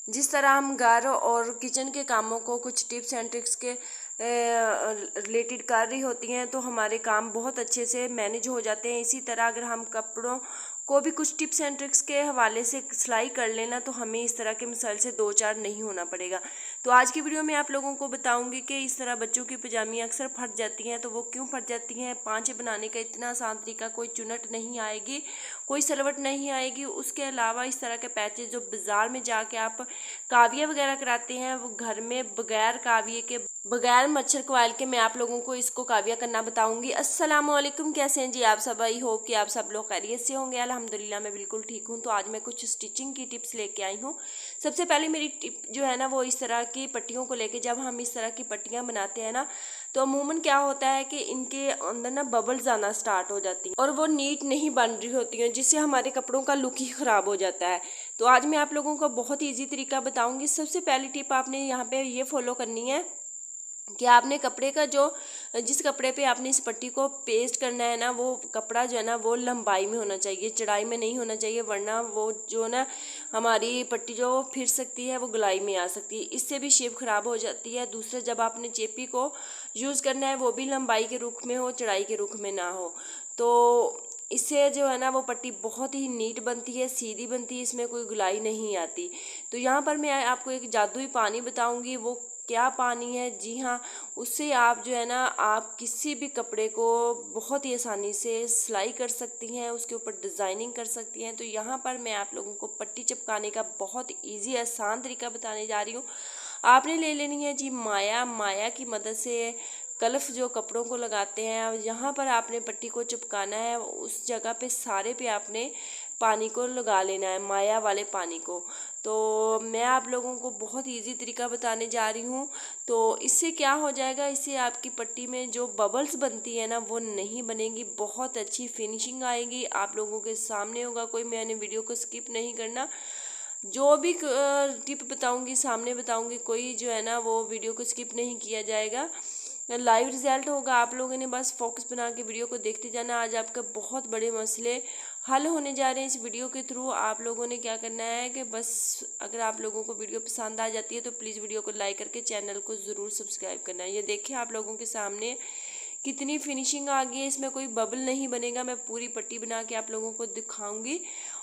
जिस तरह हम घर और किचन के कामों को कुछ टिप्स एंड ट्रिक्स के रिलेटेड कर रही होती हैं तो हमारे काम बहुत अच्छे से मैनेज हो जाते हैं। इसी तरह अगर हम कपड़ों को भी कुछ टिप्स एंड ट्रिक्स के हवाले से सिलाई कर लेना तो हमें इस तरह के मसाइल से दो चार नहीं होना पड़ेगा। तो आज की वीडियो में आप लोगों को बताऊंगी कि इस तरह बच्चों की पजामियाँ अक्सर फट जाती हैं, तो वो क्यों फट जाती हैं। पांचे बनाने का इतना आसान तरीका, कोई चुनट नहीं आएगी, कोई सलवट नहीं आएगी। उसके अलावा इस तरह के पैचेज जो बाज़ार में जाके आप काविया वगैरह कराते हैं, वो घर में बगैर काविये के, बगैर मच्छर कॉइल के मैं आप लोगों को इसको काविया करना बताऊंगी। अस्सलाम वालेकुम, कैसे हैं जी आप सब। आई होप कि आप सब लोग खैरियत से होंगे। अल्हम्दुलिल्लाह मैं बिल्कुल ठीक हूं। तो आज मैं कुछ स्टिचिंग की टिप्स लेके आई हूं। सबसे पहले मेरी टिप जो है ना वो इस तरह की पट्टियों को लेके, जब हम इस तरह की पट्टियां बनाते हैं ना तो अमूमन क्या होता है कि इनके अंदर ना बबल्स आना स्टार्ट हो जाती हैं और वो नीट नहीं बन रही होती हैं, जिससे हमारे कपड़ों का लुक ही ख़राब हो जाता है। तो आज मैं आप लोगों को बहुत ईजी तरीका बताऊंगी। सबसे पहली टिप आपने यहाँ पे ये फॉलो करनी है कि आपने कपड़े का जिस कपड़े पे आपने इस पट्टी को पेस्ट करना है ना, वो कपड़ा जो है ना वो लंबाई में होना चाहिए, चौड़ाई में नहीं होना चाहिए, वरना वो जो ना हमारी पट्टी जो फिर सकती है वो गुलाई में आ सकती है, इससे भी शेप ख़राब हो जाती है। दूसरा, जब आपने चेपी को यूज़ करना है वो भी लंबाई के रुख में हो, चौड़ाई के रुख में ना हो, तो इससे जो है ना वो पट्टी बहुत ही नीट बनती है, सीधी बनती है, इसमें कोई गुलाई नहीं आती। तो यहाँ पर मैं आपको एक जादुई पानी बताऊंगी। वो क्या पानी है? जी हाँ, उससे आप जो है ना आप किसी भी कपड़े को बहुत ही आसानी से सिलाई कर सकती हैं, उसके ऊपर डिज़ाइनिंग कर सकती हैं। तो यहाँ पर मैं आप लोगों को पट्टी चिपकाने का बहुत ईजी आसान तरीका बताने जा रही हूँ। आपने ले लेनी है जी माया की मदद से कलफ जो कपड़ों को लगाते हैं, यहाँ पर आपने पट्टी को चिपकाना है। उस जगह पे सारे पे आपने पानी को लगा लेना है, माया वाले पानी को। तो मैं आप लोगों को बहुत इजी तरीका बताने जा रही हूँ। तो इससे क्या हो जाएगा, इससे आपकी पट्टी में जो बबल्स बनती है ना वो नहीं बनेंगी, बहुत अच्छी फिनिशिंग आएगी, आप लोगों के सामने होगा। कोई मैंने वीडियो को स्किप नहीं करना, जो भी टिप बताऊंगी सामने बताऊंगी, कोई जो है ना वो वीडियो को स्किप नहीं किया जाएगा। लाइव रिजल्ट होगा, आप लोगों ने बस फोकस बना के वीडियो को देखते जाना। आज आपका बहुत बड़े मसले हल होने जा रहे हैं इस वीडियो के थ्रू। आप लोगों ने क्या करना है कि बस, अगर आप लोगों को वीडियो पसंद आ जाती है तो प्लीज़ वीडियो को लाइक करके चैनल को ज़रूर सब्सक्राइब करना है। ये देखिए आप लोगों के सामने कितनी फिनिशिंग आ गई है, इसमें कोई बबल नहीं बनेगा। मैं पूरी पट्टी बना के आप लोगों को दिखाऊंगी।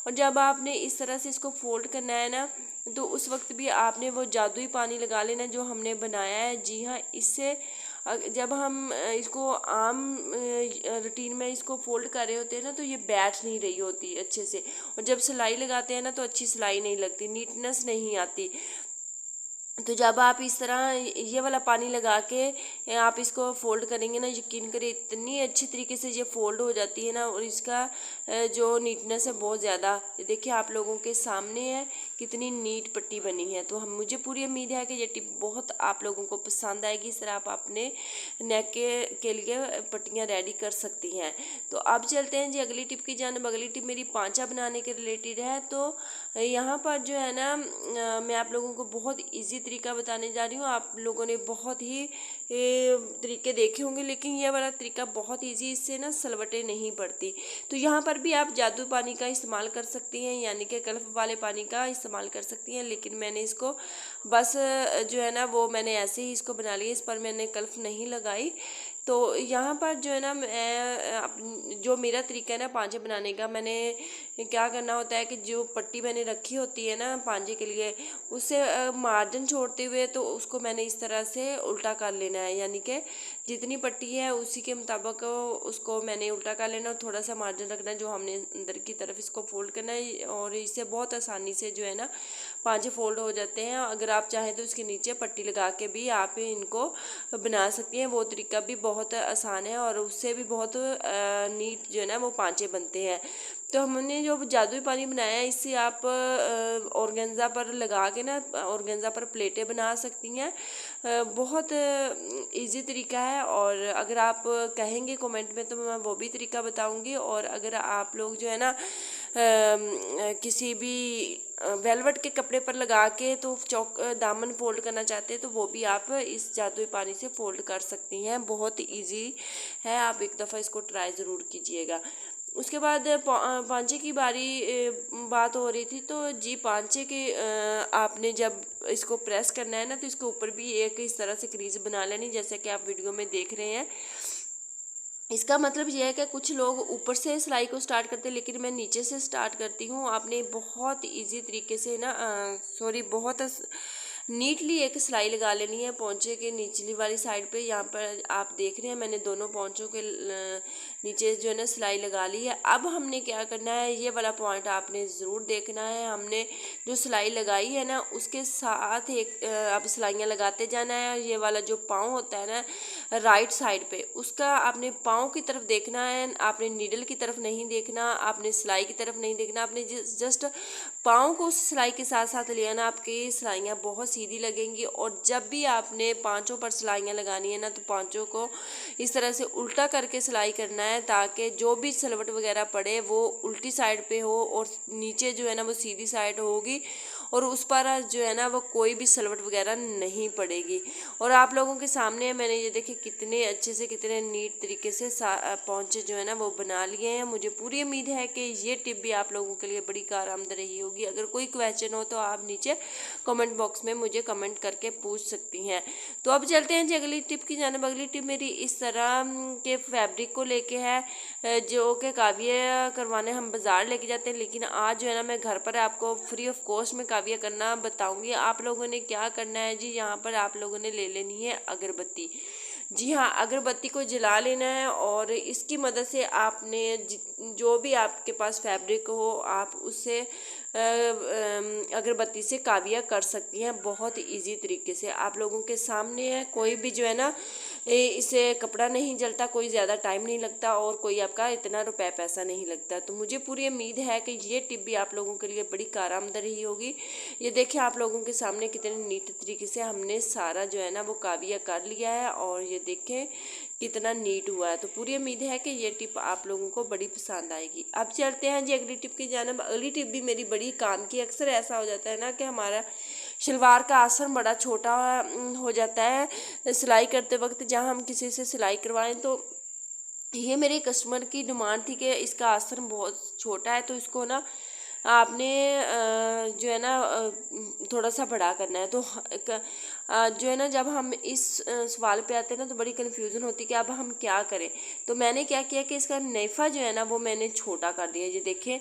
और जब आपने इस तरह से इसको फोल्ड करना है ना, तो उस वक्त भी आपने वो जादुई पानी लगा लेना जो हमने बनाया है। जी हाँ, इससे जब हम इसको आम रूटीन में इसको फोल्ड कर रहे होते हैं ना तो ये बैठ नहीं रही होती अच्छे से, और जब सिलाई लगाते हैं ना तो अच्छी सिलाई नहीं लगती, नीटनेस नहीं आती। तो जब आप इस तरह ये वाला पानी लगा के आप इसको फोल्ड करेंगे ना, यकीन करें इतनी अच्छी तरीके से ये फोल्ड हो जाती है ना, और इसका जो नीटनेस है बहुत ज़्यादा। ये देखिए आप लोगों के सामने है कितनी नीट पट्टी बनी है। तो मुझे पूरी उम्मीद है कि ये टिप बहुत आप लोगों को पसंद आएगी। इस तरह आप अपने नेक के लिए पट्टियाँ रेडी कर सकती हैं। तो अब चलते हैं जी अगली टिप की जानिब। अगली टिप मेरी पांचा बनाने के रिलेटेड है। तो यहाँ पर जो है ना मैं आप लोगों को बहुत इजी तरीका बताने जा रही हूँ। आप लोगों ने बहुत ही तरीके देखे होंगे, लेकिन यह वाला तरीका बहुत इजी, इससे ना सलवटें नहीं पड़ती। तो यहाँ पर भी आप जादू पानी का इस्तेमाल कर सकती हैं, यानी कि कल्फ वाले पानी का इस्तेमाल कर सकती हैं। लेकिन मैंने इसको बस जो है ना वो मैंने ऐसे ही इसको बना लिया, इस पर मैंने कल्फ नहीं लगाई। तो यहाँ पर जो है ना जो मेरा तरीका है ना पांचे बनाने का, मैंने क्या करना होता है कि जो पट्टी मैंने रखी होती है ना पांचे के लिए, उससे मार्जिन छोड़ते हुए तो उसको मैंने इस तरह से उल्टा कर लेना है, यानी कि जितनी पट्टी है उसी के मुताबिक उसको मैंने उल्टा कर लेना, थोड़ा सा मार्जिन रखना है जो हमने अंदर की तरफ इसको फोल्ड करना है। और इससे बहुत आसानी से जो है ना पांचे फोल्ड हो जाते हैं। अगर आप चाहें तो इसके नीचे पट्टी लगा के भी आप इनको बना सकती हैं, वो तरीका भी बहुत आसान है और उससे भी बहुत नीट जो है ना वो पांचे बनते हैं। तो हमने जो जादुई पानी बनाया है, इससे आप ऑर्गेन्जा पर लगा के ना ऑर्गेन्जा पर प्लेटें बना सकती हैं। बहुत इजी तरीका है, और अगर आप कहेंगे कमेंट में तो मैं वो भी तरीका बताऊंगी। और अगर आप लोग जो है ना किसी भी वेलवेट के कपड़े पर लगा के तो दामन फोल्ड करना चाहते हैं तो वो भी आप इस जादुई पानी से फोल्ड कर सकती हैं। बहुत इजी है, आप एक दफ़ा इसको ट्राई ज़रूर कीजिएगा। उसके बाद पांचे की बात हो रही थी, तो जी पांचे के आपने जब इसको प्रेस करना है ना, तो इसके ऊपर भी एक इस तरह से क्रीज बना लेनी, जैसे कि आप वीडियो में देख रहे हैं। इसका मतलब यह है कि कुछ लोग ऊपर से सिलाई को स्टार्ट करते हैं, लेकिन मैं नीचे से स्टार्ट करती हूँ। आपने बहुत इजी तरीके से ना बहुत नीटली एक सिलाई लगा लेनी है पोंचे के निचली वाली साइड पे। यहाँ पर आप देख रहे हैं मैंने दोनों पोंचों के नीचे जो है ना सिलाई लगा ली है। अब हमने क्या करना है, ये वाला पॉइंट आपने ज़रूर देखना है। हमने जो सिलाई लगाई है ना, उसके साथ एक अब सिलाइयाँ लगाते जाना है। ये वाला जो पाँव होता है ना राइट साइड पे, उसका आपने पाँव की तरफ देखना है, आपने नीडल की तरफ नहीं देखना, आपने सिलाई की तरफ नहीं देखना, आपने जस्ट पाँव को सिलाई के साथ साथ ले आना। आपकी सिलाइयाँ बहुत सीधी लगेंगी। और जब भी आपने पाँचों पर सिलाइयाँ लगानी है ना, तो पाँचों को इस तरह से उल्टा करके सिलाई करना है, ताकि जो भी सलवट वगैरह पड़े वो उल्टी साइड पे हो और नीचे जो है ना वो सीधी साइड होगी, और उस पर जो है ना वो कोई भी सलवट वगैरह नहीं पड़ेगी। और आप लोगों के सामने मैंने ये देखे कितने अच्छे से, कितने नीट तरीके से पौंचे जो है ना वो बना लिए हैं। मुझे पूरी उम्मीद है कि ये टिप भी आप लोगों के लिए बड़ी कारआमद रही होगी। अगर कोई क्वेश्चन हो तो आप नीचे कमेंट बॉक्स में मुझे कमेंट करके पूछ सकती हैं। तो अब चलते हैं जी अगली टिप की जानिब। अगली टिप मेरी इस तरह के फैब्रिक को लेके है, जो कि काविया करवाने हम बाज़ार लेके जाते हैं, लेकिन आज जो है ना मैं घर पर आपको फ्री ऑफ कॉस्ट में काविया करना बताऊंगी। आप लोगों ने क्या करना है जी, यहाँ पर आप लोगों ने ले लेनी है अगरबत्ती। जी हाँ, अगरबत्ती को जला लेना है, और इसकी मदद से आपने जो भी आपके पास फैब्रिक हो आप उससे अगरबत्ती से काविया कर सकती हैं बहुत इजी तरीके से। आप लोगों के सामने है, कोई भी जो है ना इसे कपड़ा नहीं जलता, कोई ज़्यादा टाइम नहीं लगता, और कोई आपका इतना रुपए पैसा नहीं लगता। तो मुझे पूरी उम्मीद है कि ये टिप भी आप लोगों के लिए बड़ी कारआमद रही होगी। ये देखिए आप लोगों के सामने कितने नीट तरीके से हमने सारा जो है ना वो काविया कर लिया है, और ये देखें कितना नीट हुआ है। तो पूरी उम्मीद है कि ये टिप आप लोगों को बड़ी पसंद आएगी। अब चलते हैं जी अगली टिप की जानिब। अगली टिप भी मेरी बड़ी काम की। अक्सर ऐसा हो जाता है ना कि हमारा शलवार का आसन बड़ा छोटा हो जाता है सिलाई करते वक्त, जहाँ हम किसी से सिलाई करवाएं, तो ये मेरे कस्टमर की डिमांड थी कि इसका आसन बहुत छोटा है, तो इसको ना आपने जो है ना थोड़ा सा बड़ा करना है। तो जो है ना जब हम इस सवाल पे आते हैं ना, तो बड़ी कन्फ्यूज़न होती है कि अब हम क्या करें। तो मैंने क्या किया कि इसका नेफा जो है ना वो मैंने छोटा कर दिया। ये देखें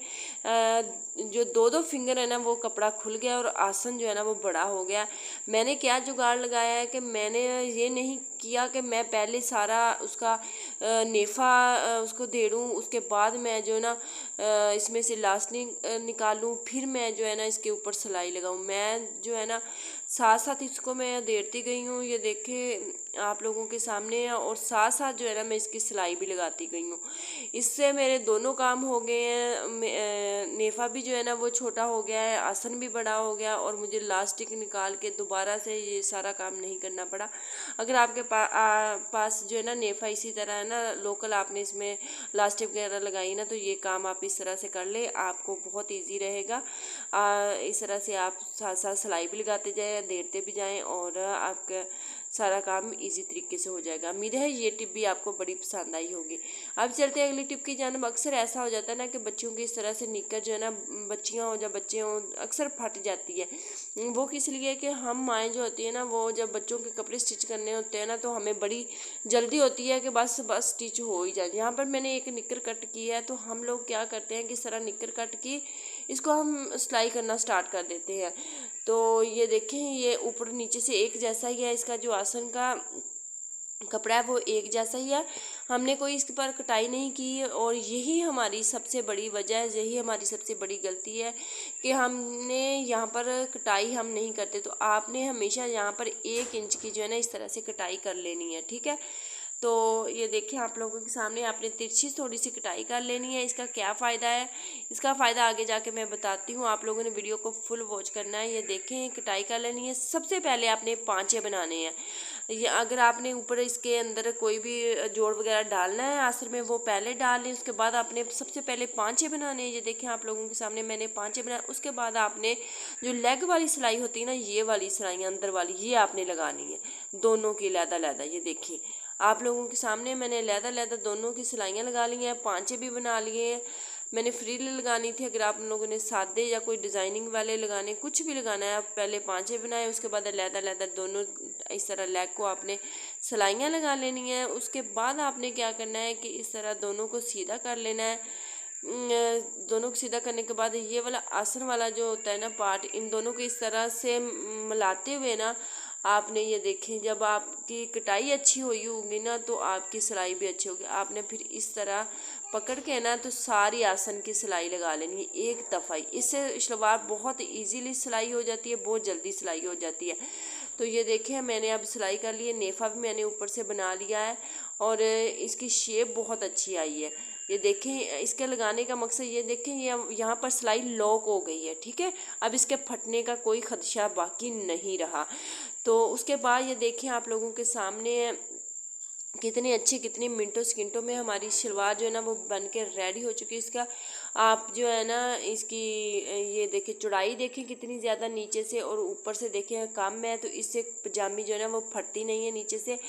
जो दो फिंगर है ना वो कपड़ा खुल गया, और आसन जो है ना वो बड़ा हो गया। मैंने क्या जुगाड़ लगाया है कि मैंने ये नहीं किया कि मैं पहले सारा उसका नेफा उसको दे दूँ, उसके बाद मैं जो है ना इसमें से लास्टिंग निकालूँ, फिर मैं जो है ना इसके ऊपर सिलाई लगाऊँ। मैं जो है ना साथ साथ इसको मैं देती गई हूँ, ये देखें आप लोगों के सामने है, और साथ साथ जो है ना मैं इसकी सिलाई भी लगाती गई हूँ। इससे मेरे दोनों काम हो गए हैं। नेफा भी जो है ना वो छोटा हो गया है, आसन भी बड़ा हो गया, और मुझे लास्टिक निकाल के दोबारा से ये सारा काम नहीं करना पड़ा। अगर आपके पास जो है ना नेफा इसी तरह है ना लोकल, आपने इसमें लास्टिक वगैरह लगाई ना, तो ये काम आप इस तरह से कर ले, आपको बहुत ईजी रहेगा। इस तरह से आप साथ साथ सिलाई भी लगाते जाएँ, देते भी जाएँ, और आपका सारा काम इजी तरीके से हो जाएगा। उम्मीद है ये टिप भी आपको बड़ी पसंद आई होगी। अब चलते हैं अगली टिप की जानिब। अक्सर ऐसा हो जाता है ना कि बच्चों की इस तरह से निकर जो है ना, बच्चियाँ हो या बच्चे हों, अक्सर फट जाती है। वो किस लिए कि हम माएँ जो होती है ना, वो जब बच्चों के कपड़े स्टिच करने होते हैं ना, तो हमें बड़ी जल्दी होती है कि बस स्टिच हो ही जाए। यहाँ पर मैंने एक निकर कट की है, तो हम लोग क्या करते हैं कि इस तरह निकर कट की इसको हम सिलाई करना स्टार्ट कर देते हैं। तो ये देखें ये ऊपर नीचे से एक जैसा ही है, इसका जो आसन का कपड़ा है वो एक जैसा ही है। हमने कोई इसके पर कटाई नहीं की, और यही हमारी सबसे बड़ी वजह है, यही हमारी सबसे बड़ी गलती है कि हमने यहाँ पर कटाई हम नहीं करते। तो आपने हमेशा यहाँ पर 1 इंच की जो है ना इस तरह से कटाई कर लेनी है, ठीक है। तो ये देखिए आप लोगों के सामने आपने तिरछी थोड़ी सी कटाई कर लेनी है। इसका क्या फ़ायदा है, इसका फ़ायदा आगे जाके मैं बताती हूँ। आप लोगों ने वीडियो को फुल वॉच करना है। ये देखें कटाई कर लेनी है। सबसे पहले आपने पाँचे बनाने हैं। ये अगर आपने ऊपर इसके अंदर कोई भी जोड़ वगैरह डालना है आसर में, वो पहले डाल लें। उसके बाद आपने सबसे पहले पाँचे बनाने हैं। ये देखें आप लोगों के सामने मैंने पाँचे बनाए। उसके बाद आपने जो लेग वाली सिलाई होती है ना, ये वाली सिलाई अंदर वाली, ये आपने लगानी है, दोनों की अलग-अलग। ये देखिए आप लोगों के सामने मैंने अलग-अलग दोनों की सिलाइयाँ लगा ली हैं, पाँचे भी बना लिए हैं। मैंने फ्रिल लगानी थी, अगर आप लोगों ने सादे या कोई डिज़ाइनिंग वाले लगाने, कुछ भी लगाना है, आप पहले पाँचे बनाए, उसके बाद अलग-अलग दोनों इस तरह लेग को आपने सिलाइयाँ लगा लेनी है। उसके बाद आपने क्या करना है कि इस तरह दोनों को सीधा कर लेना है। दोनों को सीधा करने के बाद ये वाला आसन वाला जो होता है ना पार्ट, इन दोनों को इस तरह से मिलाते हुए ना आपने ये देखें, जब आपकी कटाई अच्छी हुई होगी ना तो आपकी सिलाई भी अच्छी होगी। आपने फिर इस तरह पकड़ के ना तो सारी आसन की सिलाई लगा लेनी है एक दफ़ा ही। इससे शलवार बहुत इजीली सिलाई हो जाती है, बहुत जल्दी सिलाई हो जाती है। तो ये देखें मैंने अब सिलाई कर ली है, नेफा भी मैंने ऊपर से बना लिया है और इसकी शेप बहुत अच्छी आई है। ये देखें, इसके लगाने का मकसद ये देखें, ये यहाँ पर सिलाई लॉक हो गई है, ठीक है। अब इसके फटने का कोई खदशा बाकी नहीं रहा। तो उसके बाद ये देखें आप लोगों के सामने कितनी अच्छी, कितनी मिनटों सेकंडों में हमारी शलवार जो है ना वो बन के रेडी हो चुकी है। इसका आप जो है ना इसकी ये देखें चौड़ाई देखें कितनी ज़्यादा नीचे से और ऊपर से देखें कम है, तो इससे पजामी जो है ना वो फटती नहीं है नीचे से।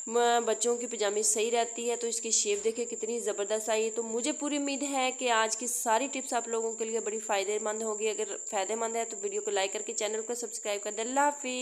बच्चों की पजामी सही रहती है। तो इसकी शेप देखें कितनी ज़बरदस्त आई है। तो मुझे पूरी उम्मीद है कि आज की सारी टिप्स आप लोगों के लिए बड़ी फ़ायदेमंद होगी। अगर फ़ायदेमंद है तो वीडियो को लाइक करके चैनल को सब्सक्राइब कर दें। अल्लाह हाफिज़।